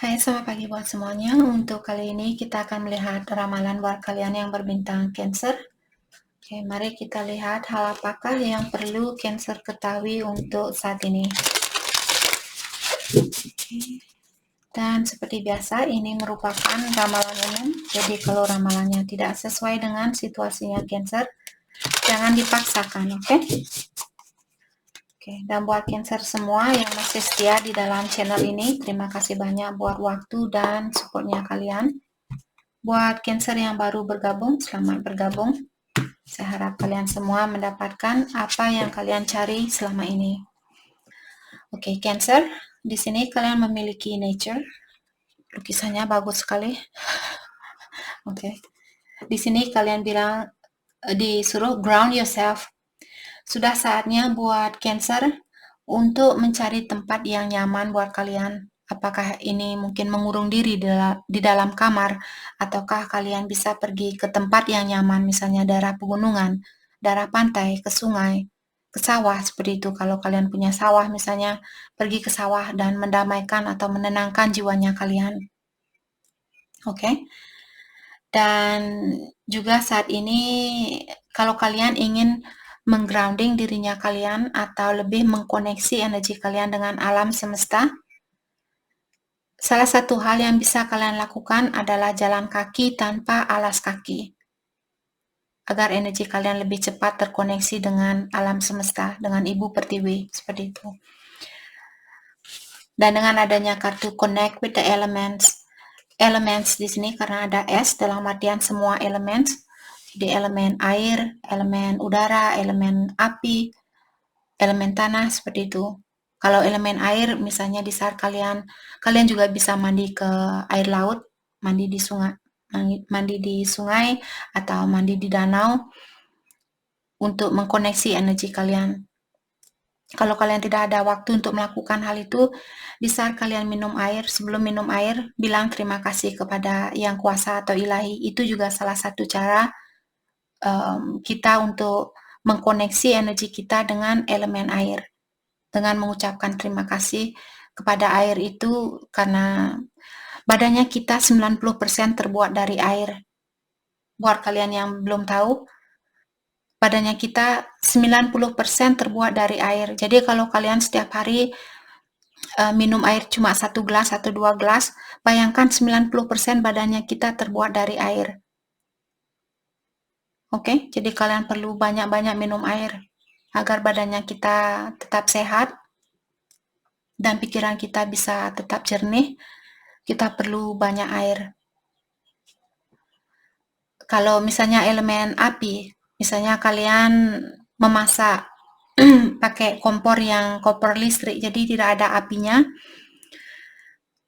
Hai, selamat pagi buat semuanya. Untuk kali ini kita akan melihat ramalan buat kalian yang berbintang Cancer. Oke, mari kita lihat hal apakah yang perlu Cancer ketahui untuk saat ini. Dan seperti biasa, ini merupakan ramalan umum. Jadi kalau ramalannya tidak sesuai dengan situasinya Cancer, jangan dipaksakan, oke? Oke, dan buat Cancer semua yang masih setia di dalam channel ini, terima kasih banyak buat waktu dan supportnya kalian. Buat Cancer yang baru bergabung, selamat bergabung. Saya harap kalian semua mendapatkan apa yang kalian cari selama ini. Oke, Cancer, di sini kalian memiliki nature. Lukisannya bagus sekali. Oke. Di sini kalian bilang disuruh ground yourself. Sudah saatnya buat Cancer untuk mencari tempat yang nyaman buat kalian. Apakah ini mungkin mengurung diri di dalam kamar, ataukah kalian bisa pergi ke tempat yang nyaman, misalnya daerah pegunungan, daerah pantai, ke sungai, ke sawah seperti itu. Kalau kalian punya sawah misalnya, pergi ke sawah dan mendamaikan atau menenangkan jiwanya kalian. Oke. Dan juga saat ini kalau kalian ingin menggrounding dirinya kalian atau lebih mengkoneksi energi kalian dengan alam semesta, salah satu hal yang bisa kalian lakukan adalah jalan kaki tanpa alas kaki, agar energi kalian lebih cepat terkoneksi dengan alam semesta, dengan Ibu Pertiwi, seperti itu. Dan dengan adanya kartu Connect with the Elements di sini karena ada S dalam artian semua elements, di elemen air, elemen udara, elemen api, elemen tanah, seperti itu. Kalau elemen air, misalnya di saat kalian juga bisa mandi ke air laut, mandi di sungai atau mandi di danau untuk mengkoneksi energi kalian. Kalau kalian tidak ada waktu untuk melakukan hal itu, di saat kalian minum air, sebelum minum air, bilang terima kasih kepada Yang Kuasa atau Ilahi. Itu juga salah satu cara kita untuk mengkoneksi energi kita dengan elemen air. Dengan mengucapkan terima kasih kepada air itu, karena badannya kita 90% terbuat dari air. Buat kalian yang belum tahu, badannya kita 90% terbuat dari air. Jadi kalau kalian setiap hari minum air cuma 1 gelas atau 2 gelas, bayangkan 90% badannya kita terbuat dari air. Oke, jadi kalian perlu banyak-banyak minum air agar badannya kita tetap sehat dan pikiran kita bisa tetap jernih. Kita perlu banyak air. Kalau misalnya elemen api, misalnya kalian memasak pakai kompor listrik, jadi tidak ada apinya,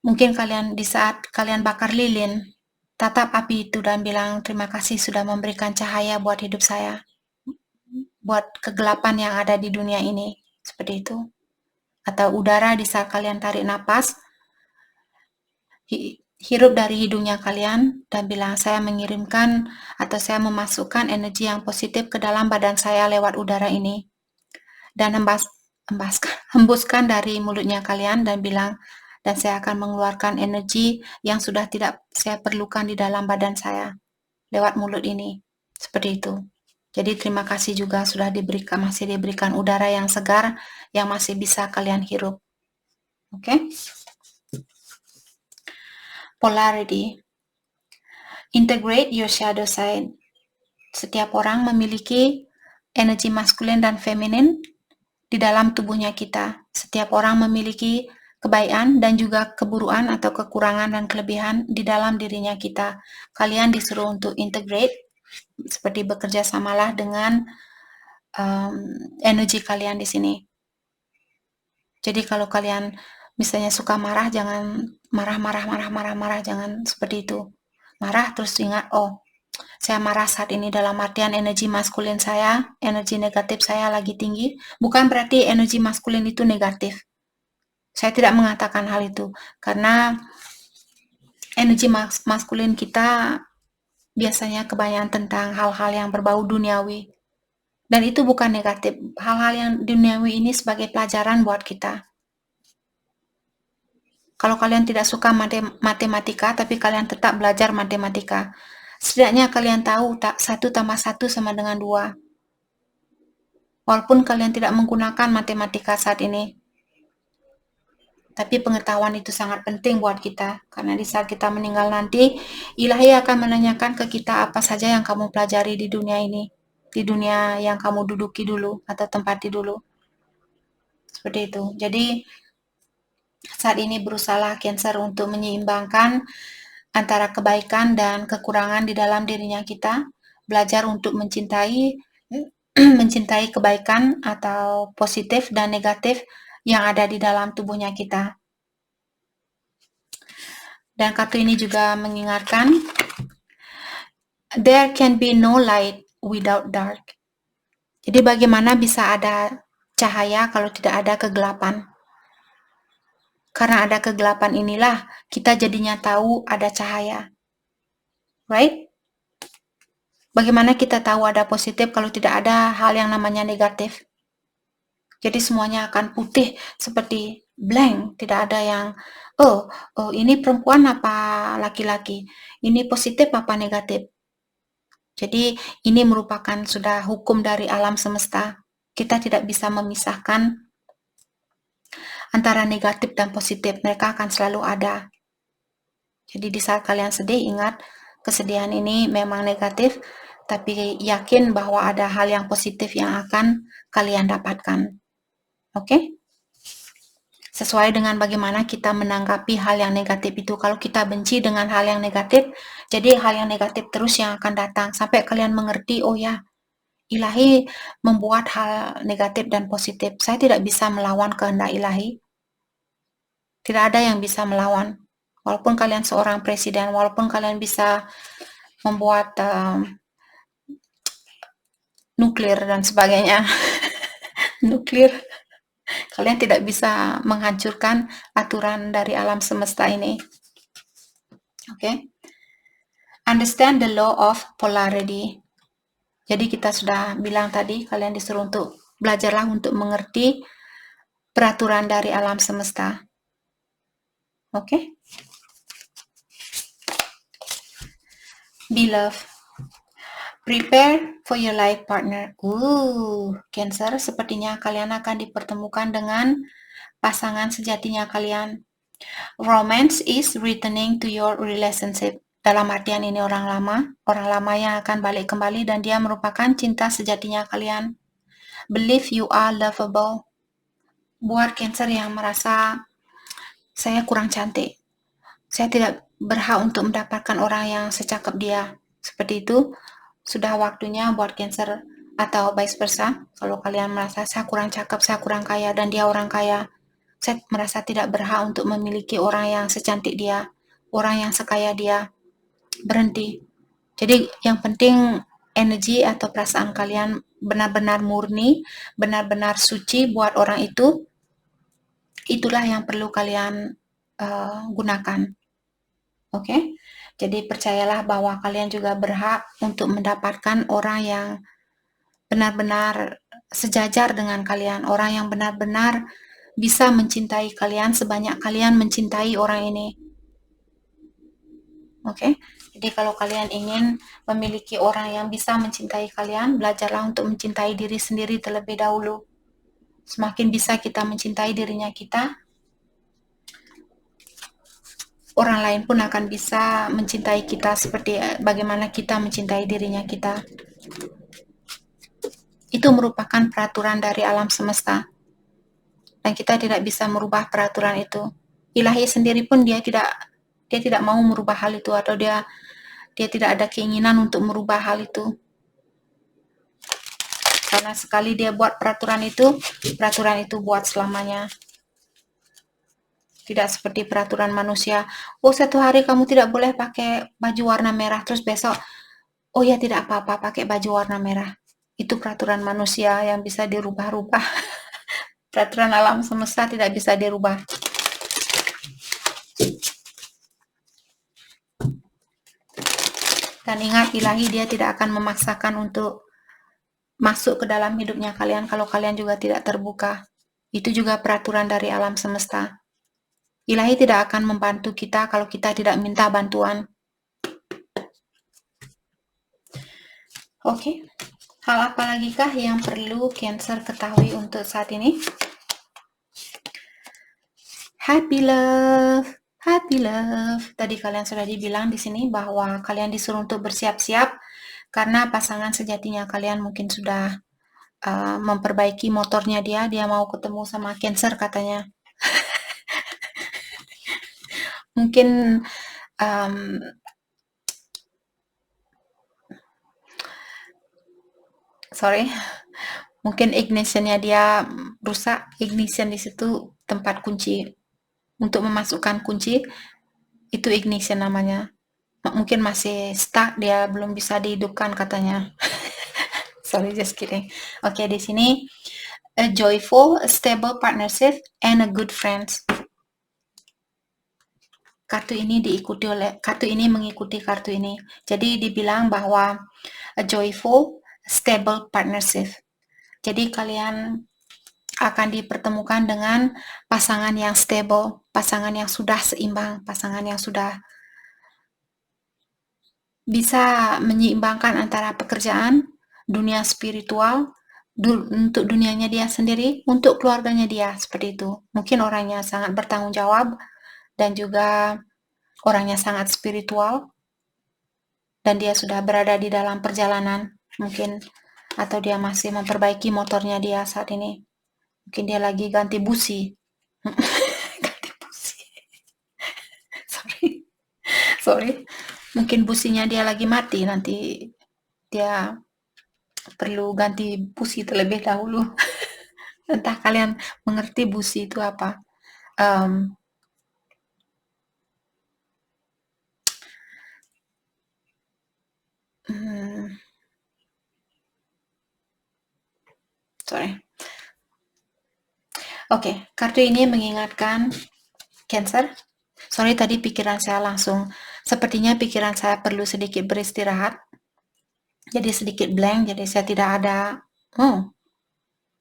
mungkin di saat kalian bakar lilin, tatap api itu dan bilang terima kasih sudah memberikan cahaya buat hidup saya, buat kegelapan yang ada di dunia ini, seperti itu. Atau udara di saat kalian tarik napas, hirup dari hidungnya kalian dan bilang saya mengirimkan atau saya memasukkan energi yang positif ke dalam badan saya lewat udara ini. Dan hembuskan dari mulutnya kalian dan bilang, dan saya akan mengeluarkan energi yang sudah tidak saya perlukan di dalam badan saya lewat mulut ini. Seperti itu. Jadi terima kasih juga sudah masih diberikan udara yang segar yang masih bisa kalian hirup. Oke? Polarity. Integrate your shadow side. Setiap orang memiliki energi maskulin dan feminin di dalam tubuhnya kita. Setiap orang memiliki kebaikan dan juga keburukan atau kekurangan dan kelebihan di dalam dirinya kita. Kalian disuruh untuk integrate, seperti bekerja samalah dengan energi kalian di sini. Jadi kalau kalian misalnya suka marah, jangan marah, jangan seperti itu. Marah terus ingat, oh, saya marah saat ini dalam artian energi maskulin saya, energi negatif saya lagi tinggi. Bukan berarti energi maskulin itu negatif. Saya tidak mengatakan hal itu, karena energi maskulin kita biasanya kebanyakan tentang hal-hal yang berbau duniawi. Dan itu bukan negatif. Hal-hal yang duniawi ini sebagai pelajaran buat kita. Kalau kalian tidak suka matematika, tapi kalian tetap belajar matematika, setidaknya kalian tahu 1 tambah 1 sama dengan 2. Walaupun kalian tidak menggunakan matematika saat ini, tapi pengetahuan itu sangat penting buat kita, karena di saat kita meninggal nanti, Ilahi akan menanyakan ke kita apa saja yang kamu pelajari di dunia ini, di dunia yang kamu duduki dulu atau tempati dulu. Seperti itu. Jadi saat ini berusaha Cancer untuk menyeimbangkan antara kebaikan dan kekurangan di dalam dirinya kita, belajar untuk mencintai mencintai kebaikan atau positif dan negatif yang ada di dalam tubuhnya kita. Dan kartu ini juga mengingatkan, there can be no light without dark. Jadi bagaimana bisa ada cahaya kalau tidak ada kegelapan? Karena ada kegelapan inilah kita jadinya tahu ada cahaya. Right? Bagaimana kita tahu ada positif kalau tidak ada hal yang namanya negatif? Jadi semuanya akan putih seperti blank, tidak ada yang oh ini perempuan apa laki-laki, ini positif apa negatif. Jadi ini merupakan sudah hukum dari alam semesta. Kita tidak bisa memisahkan antara negatif dan positif, mereka akan selalu ada. Jadi di saat kalian sedih, ingat kesedihan ini memang negatif, tapi yakin bahwa ada hal yang positif yang akan kalian dapatkan. Oke? Sesuai dengan bagaimana kita menanggapi hal yang negatif itu. Kalau kita benci dengan hal yang negatif, jadi hal yang negatif terus yang akan datang sampai kalian mengerti, oh ya, Ilahi membuat hal negatif dan positif. Saya tidak bisa melawan kehendak Ilahi. Tidak ada yang bisa melawan. Walaupun kalian seorang presiden, walaupun kalian bisa membuat nuklir dan sebagainya, nuklir, kalian tidak bisa menghancurkan aturan dari alam semesta ini. Oke? Understand the law of polarity. Jadi kita sudah bilang tadi, kalian disuruh untuk belajarlah untuk mengerti peraturan dari alam semesta. Oke? Beloved, prepare for your life partner. Cancer, sepertinya kalian akan dipertemukan dengan pasangan sejatinya kalian. Romance is returning to your relationship. Dalam artian ini orang lama yang akan balik kembali dan dia merupakan cinta sejatinya kalian. Believe you are lovable. Buat Cancer yang merasa saya kurang cantik, saya tidak berhak untuk mendapatkan orang yang secakap dia. Seperti itu, sudah waktunya buat Cancer atau vice versa. Kalau kalian merasa saya kurang cakep, saya kurang kaya, dan dia orang kaya, saya merasa tidak berhak untuk memiliki orang yang secantik dia, orang yang sekaya dia. Berhenti. Jadi yang penting energi atau perasaan kalian benar-benar murni, benar-benar suci buat orang itu. Itulah yang perlu kalian gunakan. Oke? Jadi percayalah bahwa kalian juga berhak untuk mendapatkan orang yang benar-benar sejajar dengan kalian, orang yang benar-benar bisa mencintai kalian sebanyak kalian mencintai orang ini. Oke? Jadi kalau kalian ingin memiliki orang yang bisa mencintai kalian, belajarlah untuk mencintai diri sendiri terlebih dahulu. Semakin bisa kita mencintai dirinya kita, orang lain pun akan bisa mencintai kita seperti bagaimana kita mencintai dirinya kita. Itu merupakan peraturan dari alam semesta. Dan kita tidak bisa merubah peraturan itu. Ilahi sendiri pun dia tidak mau merubah hal itu, atau dia tidak ada keinginan untuk merubah hal itu. Karena sekali dia buat peraturan itu buat selamanya. Tidak seperti peraturan manusia. Oh, satu hari kamu tidak boleh pakai baju warna merah, terus besok, oh ya tidak apa-apa pakai baju warna merah. Itu peraturan manusia yang bisa dirubah-rubah. Peraturan alam semesta tidak bisa dirubah. Dan ingat, Ilahi dia tidak akan memaksakan untuk masuk ke dalam hidupnya kalian kalau kalian juga tidak terbuka. Itu juga peraturan dari alam semesta. Ilahi tidak akan membantu kita kalau kita tidak minta bantuan. Oke. Hal apa lagi kah yang perlu Cancer ketahui untuk saat ini? Happy love. Happy love. Tadi kalian sudah dibilang di sini bahwa kalian disuruh untuk bersiap-siap karena pasangan sejatinya kalian mungkin sudah memperbaiki motornya dia mau ketemu sama Cancer katanya. Mungkin mungkin ignitionnya dia rusak. Ignition di situ tempat kunci untuk memasukkan kunci, itu ignition namanya. Mungkin masih stuck, dia belum bisa dihidupkan katanya. Sorry, just kidding. Oke, di sini a joyful, stable partnership and a good friends. Kartu ini mengikuti kartu ini. Jadi dibilang bahwa a joyful, stable partnership. Jadi kalian akan dipertemukan dengan pasangan yang stable, pasangan yang sudah seimbang, pasangan yang sudah bisa menyeimbangkan antara pekerjaan, dunia spiritual, untuk dunianya dia sendiri, untuk keluarganya dia, seperti itu. Mungkin orangnya sangat bertanggung jawab, dan juga orangnya sangat spiritual, dan dia sudah berada di dalam perjalanan, mungkin, atau dia masih memperbaiki motornya dia saat ini. Mungkin dia lagi ganti busi. Ganti busi. Sorry. Mungkin businya dia lagi mati, nanti dia perlu ganti busi terlebih dahulu. Entah kalian mengerti busi itu apa. Oke, kartu ini mengingatkan Cancer. Sorry, tadi pikiran saya langsung, sepertinya pikiran saya perlu sedikit beristirahat. Jadi sedikit blank, jadi saya tidak ada,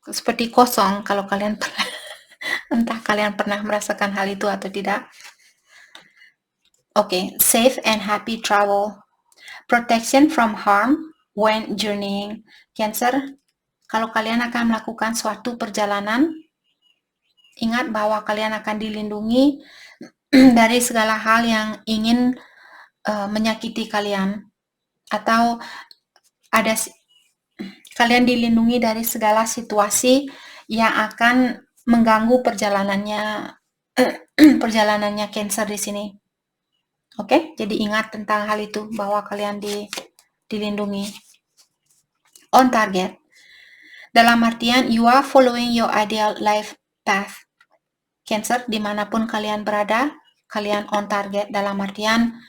seperti kosong kalau kalian pernah, entah kalian pernah merasakan hal itu atau tidak. Oke, safe and happy travel. Protection from harm when journeying. Cancer, kalau kalian akan melakukan suatu perjalanan, ingat bahwa kalian akan dilindungi dari segala hal yang ingin menyakiti kalian, atau kalian dilindungi dari segala situasi yang akan mengganggu perjalanannya Cancer di sini. Oke, jadi ingat tentang hal itu, bahwa kalian dilindungi. On target. Dalam artian, you are following your ideal life path. Cancer, dimanapun kalian berada, kalian on target. Dalam artian,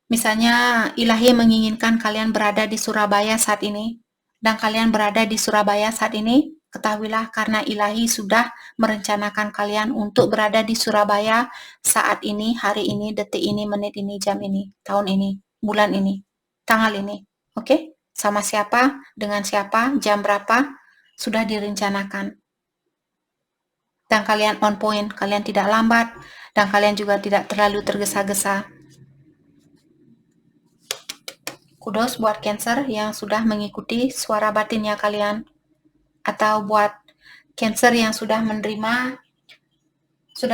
misalnya ilahi menginginkan kalian berada di Surabaya saat ini, dan kalian berada di Surabaya saat ini, ketahuilah karena ilahi sudah merencanakan kalian untuk berada di Surabaya saat ini, hari ini, detik ini, menit ini, jam ini, tahun ini, bulan ini, tanggal ini. Oke? Sama siapa, dengan siapa, jam berapa, sudah direncanakan. Dan kalian on point, kalian tidak lambat, dan kalian juga tidak terlalu tergesa-gesa. Kudos buat Cancer yang sudah mengikuti suara batinnya kalian, atau buat Cancer yang sudah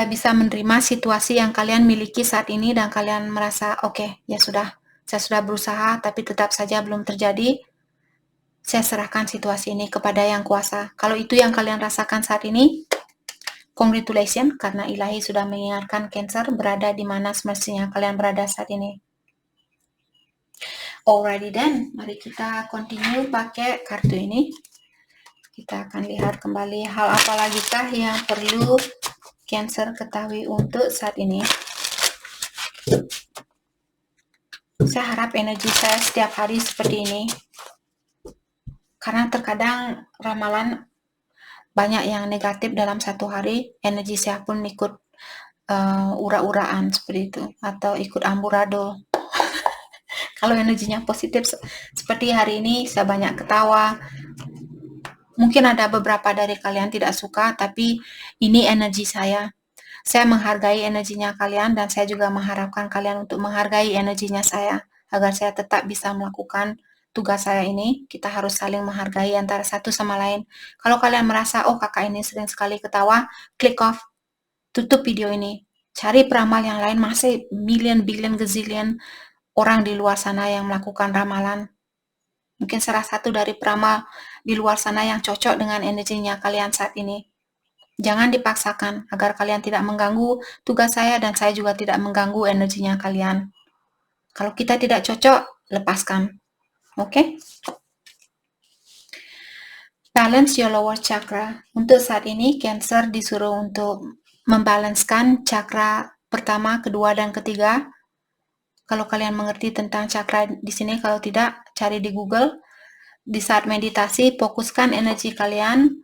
bisa menerima situasi yang kalian miliki saat ini, dan kalian merasa oke, ya sudah, saya sudah berusaha tapi tetap saja belum terjadi. Saya serahkan situasi ini kepada Yang Kuasa. Kalau itu yang kalian rasakan saat ini, congratulations, karena ilahi sudah mengingatkan Cancer berada di mana semestinya kalian berada saat ini. Alrighty then, mari kita continue pakai kartu ini. Kita akan lihat kembali hal apa lagi kah yang perlu Cancer ketahui untuk saat ini. Saya harap energi saya setiap hari seperti ini, karena terkadang ramalan banyak yang negatif dalam satu hari, energi saya pun ikut ura-uraan seperti itu, atau ikut amburadul. Kalau energinya positif seperti hari ini, saya banyak ketawa. Mungkin ada beberapa dari kalian tidak suka, tapi ini energi saya. Saya menghargai energinya kalian dan saya juga mengharapkan kalian untuk menghargai energinya saya agar saya tetap bisa melakukan tugas saya ini. Kita harus saling menghargai antara satu sama lain. Kalau kalian merasa, oh kakak ini sering sekali ketawa, click off, tutup video ini. Cari peramal yang lain, masih billion, gazillion orang di luar sana yang melakukan ramalan. Mungkin salah satu dari peramal di luar sana yang cocok dengan energinya kalian saat ini. Jangan dipaksakan agar kalian tidak mengganggu tugas saya dan saya juga tidak mengganggu energinya kalian. Kalau kita tidak cocok, lepaskan. Oke? Balance your lower chakra. Untuk saat ini, Cancer disuruh untuk membalanskan cakra pertama, kedua, dan ketiga. Kalau kalian mengerti tentang cakra di sini, kalau tidak, cari di Google. Di saat meditasi, fokuskan energi kalian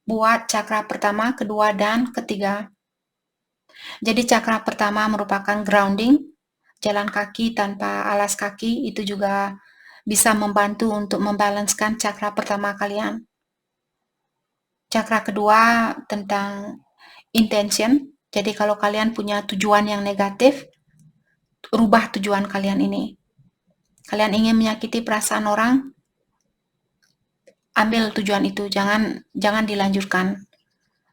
buat cakra pertama, kedua, dan ketiga. Jadi cakra pertama merupakan grounding, jalan kaki tanpa alas kaki, itu juga bisa membantu untuk membalanskan cakra pertama kalian. Cakra kedua tentang intention, jadi kalau kalian punya tujuan yang negatif, rubah tujuan kalian ini. Kalian ingin menyakiti perasaan orang, ambil tujuan itu, jangan dilanjutkan.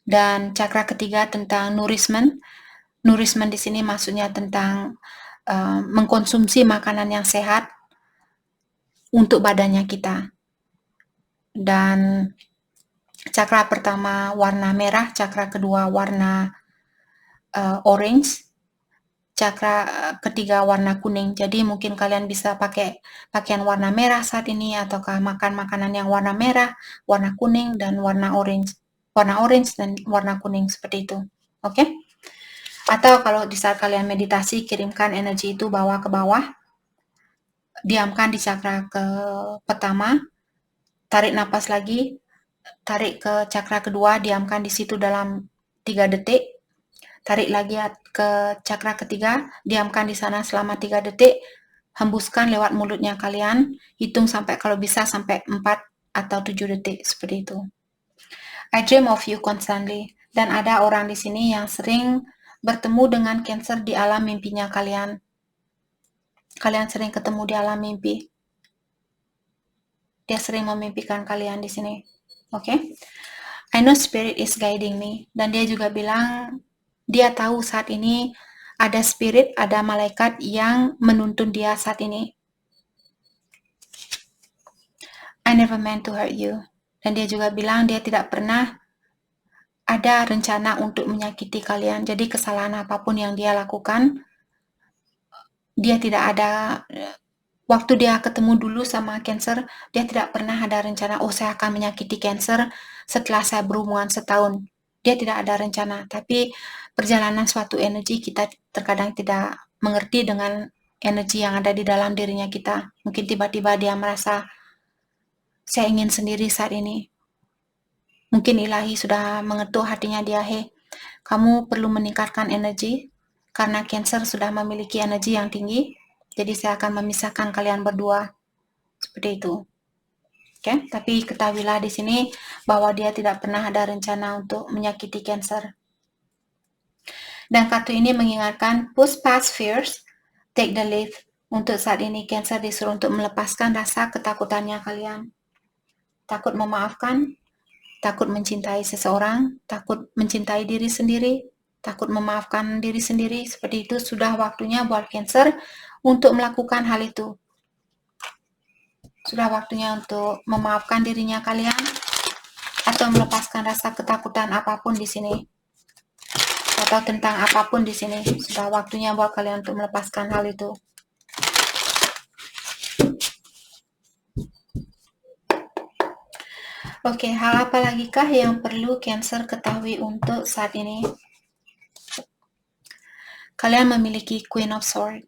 Dan cakra ketiga tentang nourishment. Nourishment di sini maksudnya tentang mengkonsumsi makanan yang sehat untuk badannya kita. Dan cakra pertama warna merah, cakra kedua warna orange, cakra ketiga warna kuning. Jadi mungkin kalian bisa pakai pakaian warna merah saat ini, ataukah makan makanan yang warna merah, warna kuning, dan warna orange. Warna orange dan warna kuning seperti itu. Oke? Atau kalau di saat kalian meditasi, kirimkan energi itu bawa ke bawah. Diamkan di cakra ke pertama, tarik napas lagi, tarik ke cakra kedua, diamkan di situ dalam 3 detik, tarik lagi ke cakra ketiga, diamkan di sana selama 3 detik, hembuskan lewat mulutnya kalian, hitung sampai kalau bisa sampai 4 atau 7 detik, seperti itu. I dream of you constantly, dan ada orang di sini yang sering bertemu dengan Cancer di alam mimpinya kalian. Kalian sering ketemu di alam mimpi. Dia sering memimpikan kalian di sini. Oke? I know spirit is guiding me. Dan dia juga bilang, dia tahu saat ini ada spirit, ada malaikat yang menuntun dia saat ini. I never meant to hurt you. Dan dia juga bilang dia tidak pernah ada rencana untuk menyakiti kalian. Jadi kesalahan apapun yang dia lakukan, dia tidak ada, waktu dia ketemu dulu sama Cancer, dia tidak pernah ada rencana, oh saya akan menyakiti Cancer setelah saya berhubungan setahun. Dia tidak ada rencana, tapi perjalanan suatu energi kita terkadang tidak mengerti dengan energi yang ada di dalam dirinya kita. Mungkin tiba-tiba dia merasa, saya ingin sendiri saat ini. Mungkin ilahi sudah mengetuk hatinya dia, hei, kamu perlu meningkatkan energi, karena Cancer sudah memiliki energi yang tinggi, jadi saya akan memisahkan kalian berdua. Seperti itu. Oke, tapi ketahuilah di sini bahwa dia tidak pernah ada rencana untuk menyakiti Cancer. Dan kartu ini mengingatkan, push past fears, take the leap. Untuk saat ini Cancer disuruh untuk melepaskan rasa ketakutannya kalian. Takut memaafkan, takut mencintai seseorang, takut mencintai diri sendiri, takut memaafkan diri sendiri. Seperti itu sudah waktunya buat Cancer untuk melakukan hal itu. Sudah waktunya untuk memaafkan dirinya kalian atau melepaskan rasa ketakutan apapun di sini. Atau tentang apapun di sini. Sudah waktunya buat kalian untuk melepaskan hal itu. Oke, hal apa lagi kah yang perlu Cancer ketahui untuk saat ini? Kalian memiliki Queen of Swords.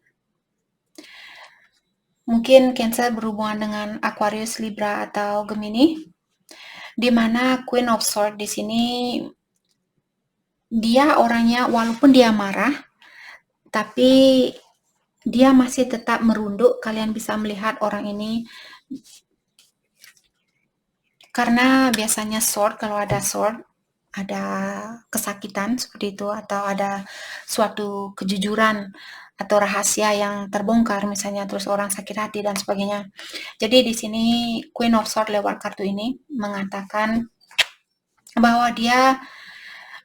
Mungkin Cancer berhubungan dengan Aquarius, Libra, atau Gemini, di mana Queen of Swords di sini dia orangnya walaupun dia marah, tapi dia masih tetap merunduk. Kalian bisa melihat orang ini karena biasanya sword, kalau ada sword ada kesakitan seperti itu, atau ada suatu kejujuran atau rahasia yang terbongkar misalnya, terus orang sakit hati dan sebagainya. Jadi di sini Queen of Swords lewat kartu ini mengatakan bahwa dia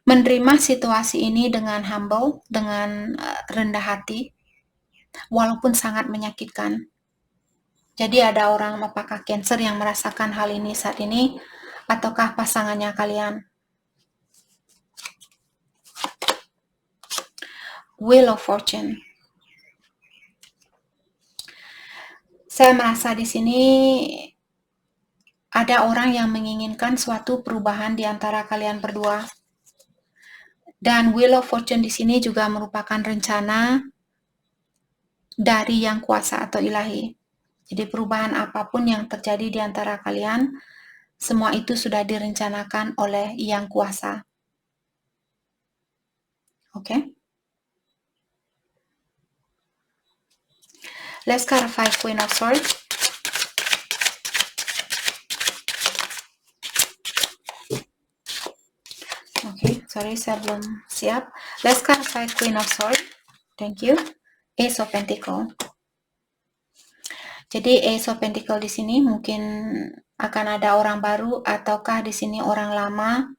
menerima situasi ini dengan humble, dengan rendah hati, walaupun sangat menyakitkan. Jadi ada orang, apakah Cancer yang merasakan hal ini saat ini, ataukah pasangannya kalian? Wheel of Fortune. Saya merasa di sini ada orang yang menginginkan suatu perubahan di antara kalian berdua. Dan Wheel of Fortune di sini juga merupakan rencana dari Yang Kuasa atau Ilahi. Jadi perubahan apapun yang terjadi di antara kalian, semua itu sudah direncanakan oleh Yang Kuasa. Oke? Let's clarify Queen of Swords. Oke, sorry saya belum siap. Let's clarify Queen of Swords. Thank you. Ace of Pentacle. Jadi Ace of Pentacle di sini mungkin akan ada orang baru, ataukah di sini orang lama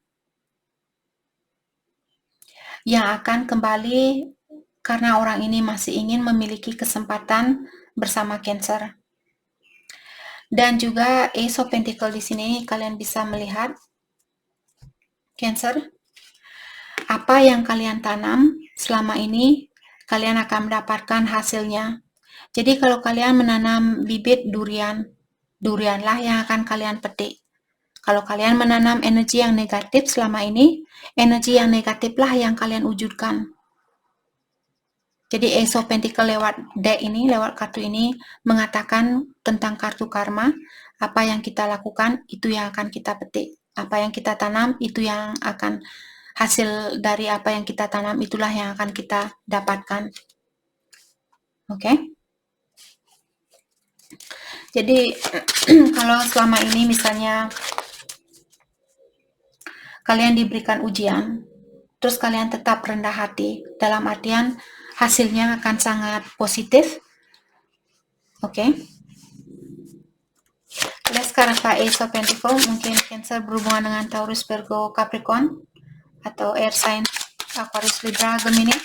yang akan kembali karena orang ini masih ingin memiliki kesempatan bersama Cancer. Dan juga Ace of Pentacle di sini kalian bisa melihat Cancer, apa yang kalian tanam selama ini kalian akan mendapatkan hasilnya. Jadi kalau kalian menanam bibit durian, durianlah yang akan kalian petik. Kalau kalian menanam energi yang negatif selama ini, energi yang negatiflah yang kalian wujudkan. Jadi Ace of Pentacle lewat deck ini, lewat kartu ini, mengatakan tentang kartu karma. Apa yang kita lakukan, itu yang akan kita petik. Apa yang kita tanam, itu yang akan hasil dari apa yang kita tanam, itulah yang akan kita dapatkan. Oke? Jadi kalau selama ini misalnya kalian diberikan ujian, terus kalian tetap rendah hati, dalam artian hasilnya akan sangat positif. Oke? Let's clarify Ace of Pentacle. Mungkin Cancer berhubungan dengan Taurus, Virgo, Capricorn, atau air sign Aquarius, Libra, Gemini.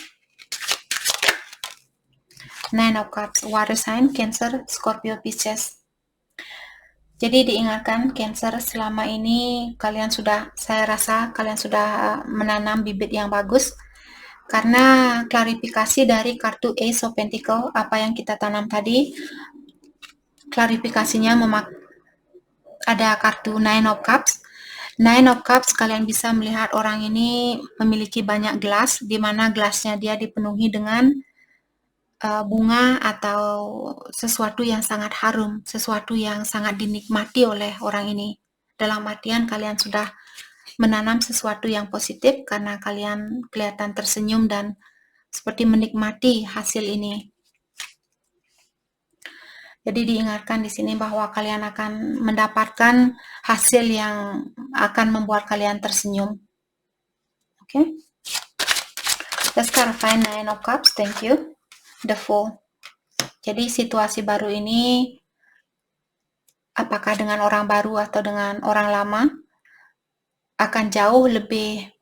Nine of Cups, water sign Cancer, Scorpio, Pisces. Jadi diingatkan Cancer, selama ini kalian sudah, saya rasa kalian sudah menanam bibit yang bagus, karena klarifikasi dari kartu Ace of Pentacle, apa yang kita tanam tadi, klarifikasinya ada kartu Nine of Cups. Nine of Cups, kalian bisa melihat orang ini memiliki banyak gelas, di mana gelasnya dia dipenuhi dengan bunga atau sesuatu yang sangat harum, sesuatu yang sangat dinikmati oleh orang ini. Dalam artian kalian sudah menanam sesuatu yang positif karena kalian kelihatan tersenyum dan seperti menikmati hasil ini. Jadi diingatkan di sini bahwa kalian akan mendapatkan hasil yang akan membuat kalian tersenyum. Oke? Let's clarify Nine of Cups. Thank you. The Fool. Jadi situasi baru ini, apakah dengan orang baru atau dengan orang lama, akan jauh lebih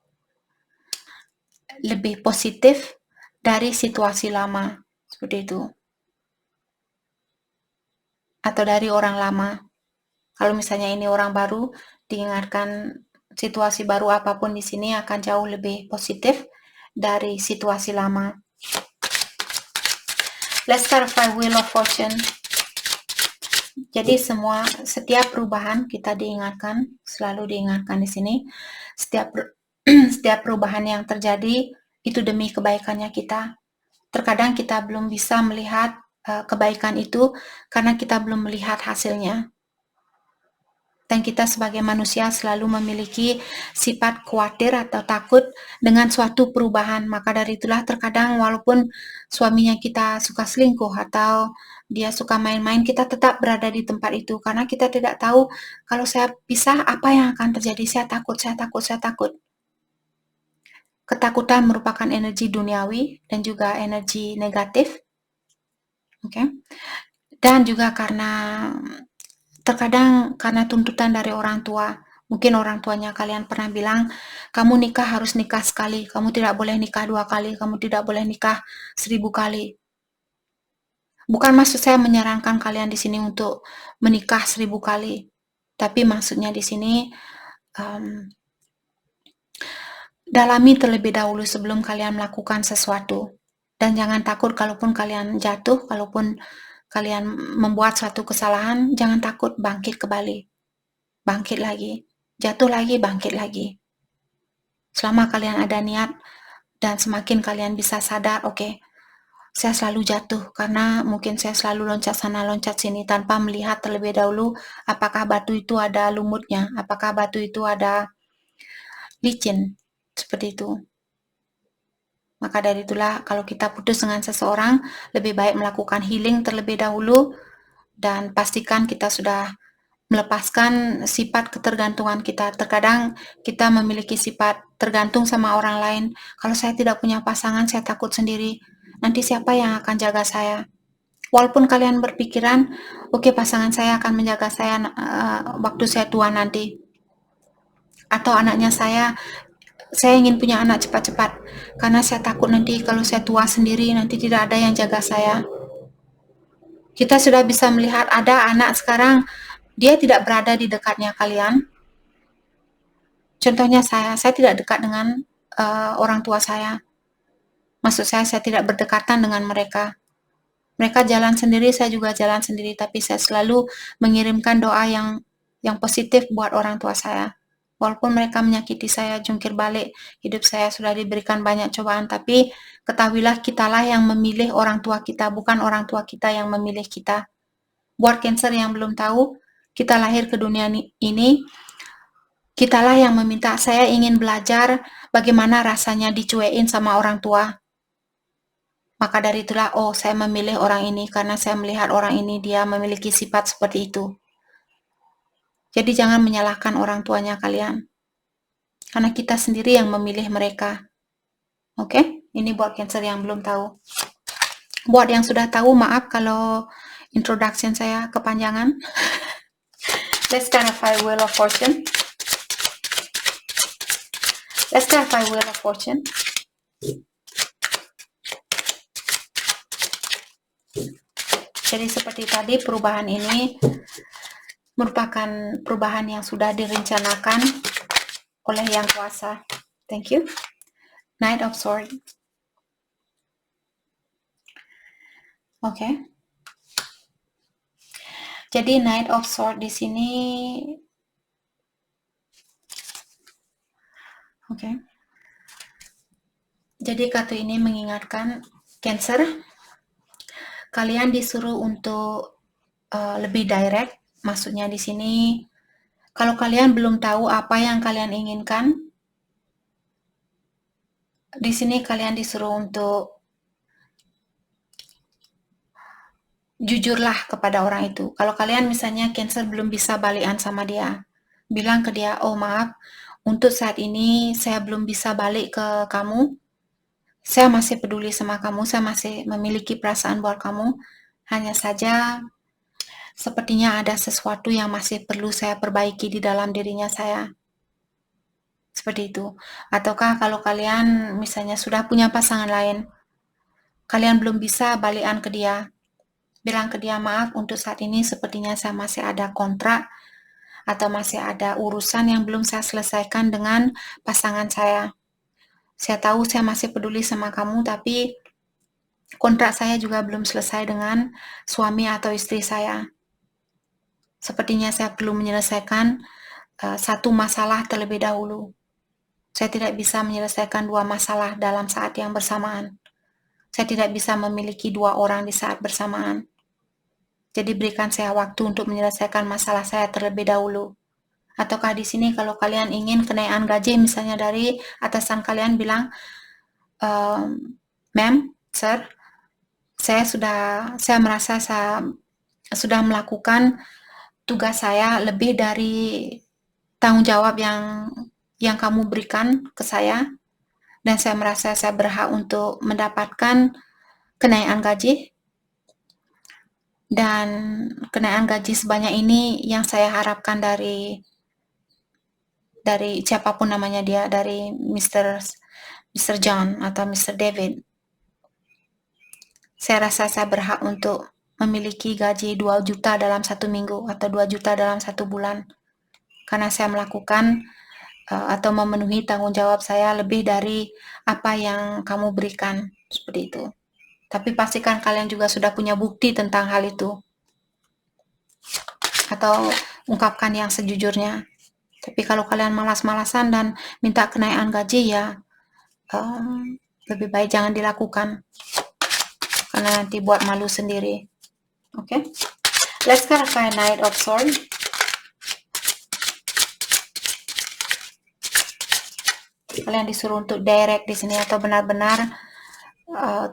positif dari situasi lama, seperti itu. Atau dari orang lama. Kalau misalnya ini orang baru, diingatkan situasi baru apapun di sini akan jauh lebih positif dari situasi lama. Let's clarify Wheel of Fortune. Jadi setiap perubahan kita diingatkan, selalu diingatkan di sini, setiap perubahan yang terjadi itu demi kebaikannya kita. Terkadang kita belum bisa melihat kebaikan itu karena kita belum melihat hasilnya. Dan kita sebagai manusia selalu memiliki sifat khawatir atau takut dengan suatu perubahan. Maka dari itulah terkadang walaupun suaminya kita suka selingkuh atau dia suka main-main, kita tetap berada di tempat itu. Karena kita tidak tahu kalau saya pisah apa yang akan terjadi. Saya takut. Ketakutan merupakan energi duniawi dan juga energi negatif. Oke. Dan juga terkadang karena tuntutan dari orang tua. Mungkin orang tuanya kalian pernah bilang, kamu nikah harus nikah sekali, kamu tidak boleh nikah 2 kali, kamu tidak boleh nikah 1000 kali. Bukan maksud saya menyarankan kalian di sini untuk menikah 1000 kali, tapi maksudnya di sini dalami terlebih dahulu sebelum kalian melakukan sesuatu. Dan jangan takut kalaupun kalian jatuh, kalaupun kalian membuat suatu kesalahan, jangan takut, bangkit kembali. Bangkit lagi, jatuh lagi, bangkit lagi. Selama kalian ada niat dan semakin kalian bisa sadar, oke, saya selalu jatuh karena mungkin saya selalu loncat sana loncat sini tanpa melihat terlebih dahulu apakah batu itu ada lumutnya, apakah batu itu ada licin, seperti itu. Maka dari itulah kalau kita putus dengan seseorang, lebih baik melakukan healing terlebih dahulu dan pastikan kita sudah melepaskan sifat ketergantungan kita. Terkadang kita memiliki sifat tergantung sama orang lain. Kalau saya tidak punya pasangan, saya takut sendiri. Nanti siapa yang akan jaga saya? Walaupun kalian berpikiran, oke, pasangan saya akan menjaga saya waktu saya tua nanti. Atau anaknya saya ingin punya anak cepat-cepat. Karena saya takut nanti kalau saya tua sendiri, nanti tidak ada yang jaga saya. Kita sudah bisa melihat ada anak sekarang, dia tidak berada di dekatnya kalian. Contohnya saya tidak dekat dengan orang tua saya. Maksud saya tidak berdekatan dengan mereka. Mereka jalan sendiri, saya juga jalan sendiri, tapi saya selalu mengirimkan doa yang positif buat orang tua saya. Walaupun mereka menyakiti saya, jungkir balik, hidup saya sudah diberikan banyak cobaan, tapi ketahuilah kitalah yang memilih orang tua kita, bukan orang tua kita yang memilih kita. Buat Cancer yang belum tahu, kita lahir ke dunia ini, kitalah yang meminta, saya ingin belajar bagaimana rasanya dicuekin sama orang tua. Maka dari itulah, saya memilih orang ini karena saya melihat orang ini dia memiliki sifat seperti itu. Jadi jangan menyalahkan orang tuanya kalian. Karena kita sendiri yang memilih mereka. Oke? Ini buat Cancer yang belum tahu. Buat yang sudah tahu, maaf kalau introduction saya kepanjangan. Let's clarify Wheel of Fortune. Let's clarify Wheel of Fortune. Jadi seperti tadi, perubahan ini merupakan perubahan yang sudah direncanakan oleh Yang Kuasa. Thank you. Knight of Swords. Oke. Jadi Knight of Swords di sini, oke. Jadi kartu ini mengingatkan Cancer, kalian disuruh untuk lebih direct. Maksudnya di sini, kalau kalian belum tahu apa yang kalian inginkan, di sini kalian disuruh untuk jujurlah kepada orang itu. Kalau kalian misalnya Cancer belum bisa balikan sama dia, bilang ke dia, oh maaf, untuk saat ini saya belum bisa balik ke kamu, saya masih peduli sama kamu, saya masih memiliki perasaan buat kamu, hanya saja sepertinya ada sesuatu yang masih perlu saya perbaiki di dalam dirinya saya. Seperti itu. Ataukah kalau kalian misalnya sudah punya pasangan lain, kalian belum bisa balikan ke dia, bilang ke dia, maaf, untuk saat ini sepertinya saya masih ada kontrak atau masih ada urusan yang belum saya selesaikan dengan pasangan saya. Saya tahu saya masih peduli sama kamu, tapi kontrak saya juga belum selesai dengan suami atau istri saya. Sepertinya saya perlu menyelesaikan satu masalah terlebih dahulu. Saya tidak bisa menyelesaikan 2 masalah dalam saat yang bersamaan. Saya tidak bisa memiliki 2 orang di saat bersamaan. Jadi berikan saya waktu untuk menyelesaikan masalah saya terlebih dahulu. Ataukah di sini kalau kalian ingin kenaikan gaji misalnya dari atasan kalian bilang, ma'am, sir, saya merasa saya sudah melakukan tugas saya lebih dari tanggung jawab yang kamu berikan ke saya. dan saya merasa saya berhak untuk mendapatkan kenaikan gaji, dan kenaikan gaji sebanyak ini yang saya harapkan dari siapapun namanya dia, dari Mr. John atau Mr. David. Saya rasa saya berhak untuk memiliki gaji 2 juta dalam 1 minggu atau 2 juta dalam 1 bulan, karena saya melakukan atau memenuhi tanggung jawab saya lebih dari apa yang kamu berikan, seperti itu. Tapi pastikan kalian juga sudah punya bukti tentang hal itu, atau ungkapkan yang sejujurnya. Tapi kalau kalian malas-malasan dan minta kenaikan gaji, ya lebih baik jangan dilakukan, karena nanti buat malu sendiri. Oke? Let's clarify Knight of Swords. Kalian disuruh untuk direct di sini atau benar-benar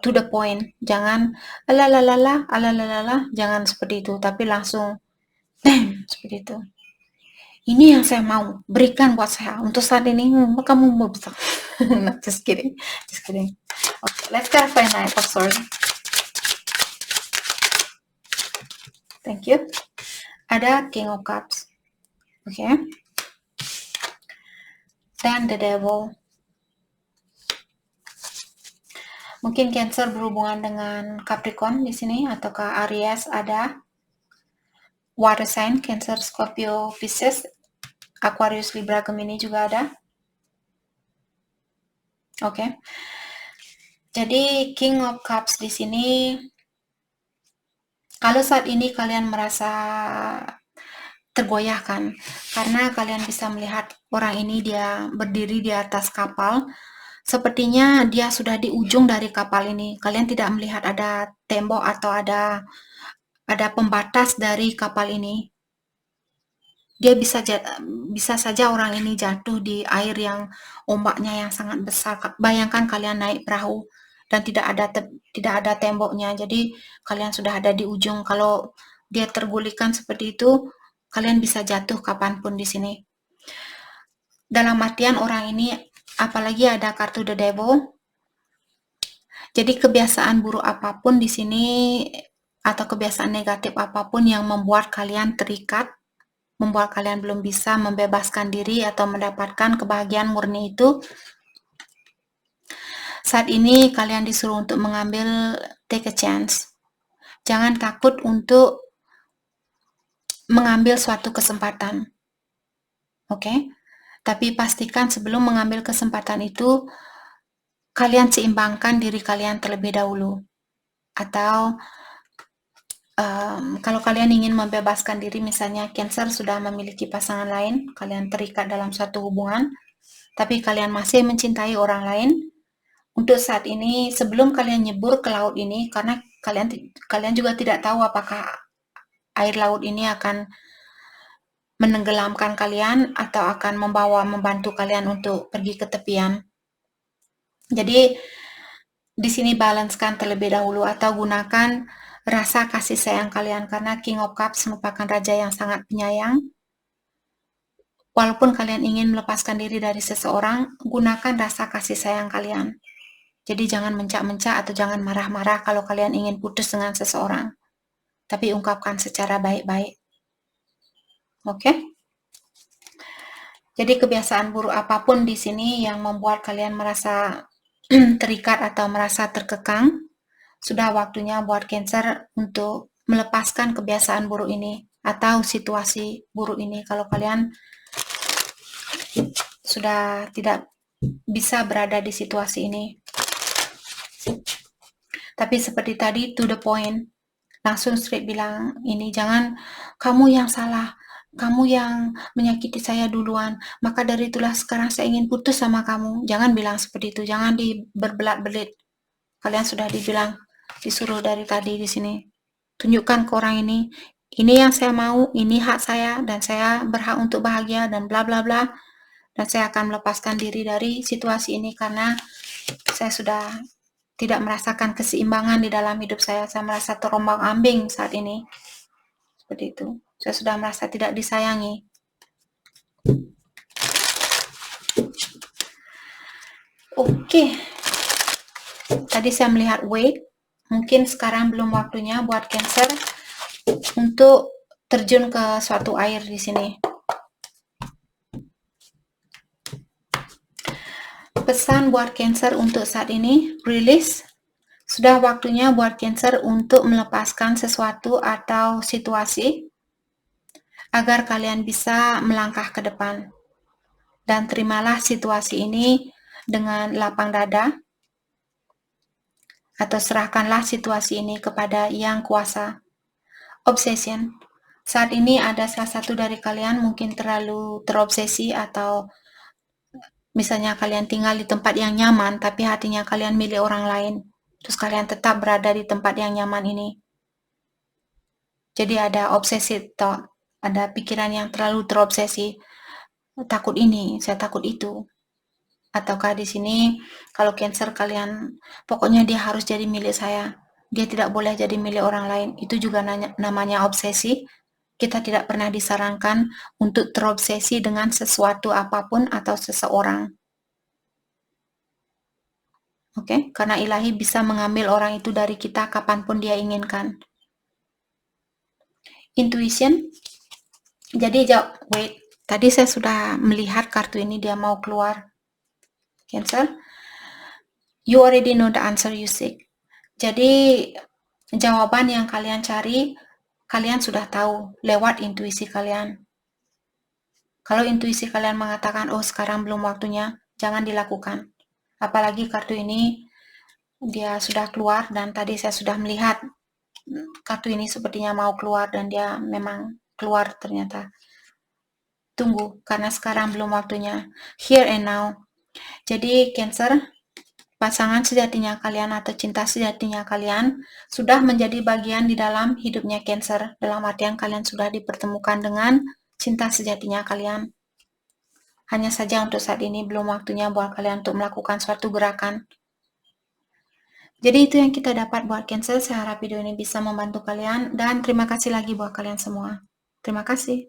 to the point. Jangan alalalala, jangan seperti itu, tapi langsung seperti itu. Ini yang saya mau berikan buat saya untuk saat ini. Kamu mau bisa? Not just kidding. Okay, let's clarify Knight of Swords. Thank you. Ada King of Cups. Okay. Dan the Devil. Mungkin Cancer berhubungan dengan Capricorn di sini, ataukah Aries ada water sign, Cancer, Scorpio, Pisces, Aquarius, Libra, Gemini juga ada. Oke. Jadi King of Cups di sini, kalau saat ini kalian merasa tergoyahkan karena kalian bisa melihat orang ini dia berdiri di atas kapal. Sepertinya dia sudah di ujung dari kapal ini. Kalian tidak melihat ada tembok atau ada pembatas dari kapal ini. Dia bisa saja orang ini jatuh di air yang ombaknya yang sangat besar. Bayangkan kalian naik perahu dan tidak ada temboknya. Jadi kalian sudah ada di ujung. Kalau dia tergulingkan seperti itu, kalian bisa jatuh kapanpun di sini. Dalam artian orang ini, apalagi ada kartu The Devil. Jadi kebiasaan buruk apapun di sini atau kebiasaan negatif apapun yang membuat kalian terikat, membuat kalian belum bisa membebaskan diri atau mendapatkan kebahagiaan murni itu, saat ini kalian disuruh untuk mengambil take a chance. Jangan takut untuk mengambil suatu kesempatan. Oke? Tapi pastikan sebelum mengambil kesempatan itu, kalian seimbangkan diri kalian terlebih dahulu. Atau kalau kalian ingin membebaskan diri, misalnya Cancer sudah memiliki pasangan lain, kalian terikat dalam suatu hubungan, tapi kalian masih mencintai orang lain, untuk saat ini sebelum kalian nyebur ke laut ini, karena kalian juga tidak tahu apakah air laut ini akan menenggelamkan kalian atau akan membantu kalian untuk pergi ke tepian. Jadi di sini balancekan terlebih dahulu atau gunakan rasa kasih sayang kalian, karena King of Cups merupakan raja yang sangat penyayang. Walaupun kalian ingin melepaskan diri dari seseorang, gunakan rasa kasih sayang kalian. Jadi jangan mencak-mencak atau jangan marah-marah kalau kalian ingin putus dengan seseorang. Tapi ungkapkan secara baik-baik. Oke? Jadi kebiasaan buruk apapun di sini yang membuat kalian merasa terikat atau merasa terkekang, sudah waktunya buat Cancer untuk melepaskan kebiasaan buruk ini atau situasi buruk ini. Kalau kalian sudah tidak bisa berada di situasi ini. Tapi seperti tadi, to the point, langsung straight bilang, ini jangan kamu yang salah, kamu yang menyakiti saya duluan, maka dari itulah sekarang saya ingin putus sama kamu. Jangan bilang seperti itu, jangan berbelat-belit. Kalian sudah disuruh dari tadi di sini. Tunjukkan ke orang ini yang saya mau, ini hak saya, dan saya berhak untuk bahagia, dan bla bla bla. Dan saya akan melepaskan diri dari situasi ini karena saya sudah tidak merasakan keseimbangan di dalam hidup saya. Saya merasa terombang-ambing saat ini. Seperti itu. Saya sudah merasa tidak disayangi. Oke, tadi saya melihat wait, mungkin sekarang belum waktunya buat Cancer untuk terjun ke suatu air di sini. Pesan buat Cancer untuk saat ini, release. Sudah waktunya buat Cancer untuk melepaskan sesuatu atau situasi agar kalian bisa melangkah ke depan. Dan terimalah situasi ini dengan lapang dada, atau serahkanlah situasi ini kepada Yang Kuasa. Obsession. Saat ini ada salah satu dari kalian mungkin terlalu terobsesi, atau misalnya kalian tinggal di tempat yang nyaman tapi hatinya kalian milik orang lain. Terus kalian tetap berada di tempat yang nyaman ini. Jadi ada obsesi, ada pikiran yang terlalu terobsesi. Takut ini, saya takut itu. Ataukah di sini kalau Cancer kalian pokoknya dia harus jadi milik saya. Dia tidak boleh jadi milik orang lain. Itu juga namanya obsesi. Kita tidak pernah disarankan untuk terobsesi dengan sesuatu apapun atau seseorang. Oke, karena ilahi bisa mengambil orang itu dari kita kapanpun dia inginkan. Intuition. Jadi wait, tadi saya sudah melihat kartu ini dia mau keluar. Cancer, you already know the answer you seek. Jadi jawaban yang kalian cari, kalian sudah tahu lewat intuisi kalian. Kalau intuisi kalian mengatakan, oh sekarang belum waktunya, jangan dilakukan. Apalagi kartu ini dia sudah keluar, dan tadi saya sudah melihat kartu ini sepertinya mau keluar, dan dia memang keluar ternyata. Tunggu, karena sekarang belum waktunya. Here and now. Jadi Cancer, pasangan sejatinya kalian atau cinta sejatinya kalian sudah menjadi bagian di dalam hidupnya Cancer. Dalam artian kalian sudah dipertemukan dengan cinta sejatinya kalian. Hanya saja untuk saat ini belum waktunya buat kalian untuk melakukan suatu gerakan. Jadi itu yang kita dapat buat Cancer. Saya harap video ini bisa membantu kalian, dan terima kasih lagi buat kalian semua. Terima kasih.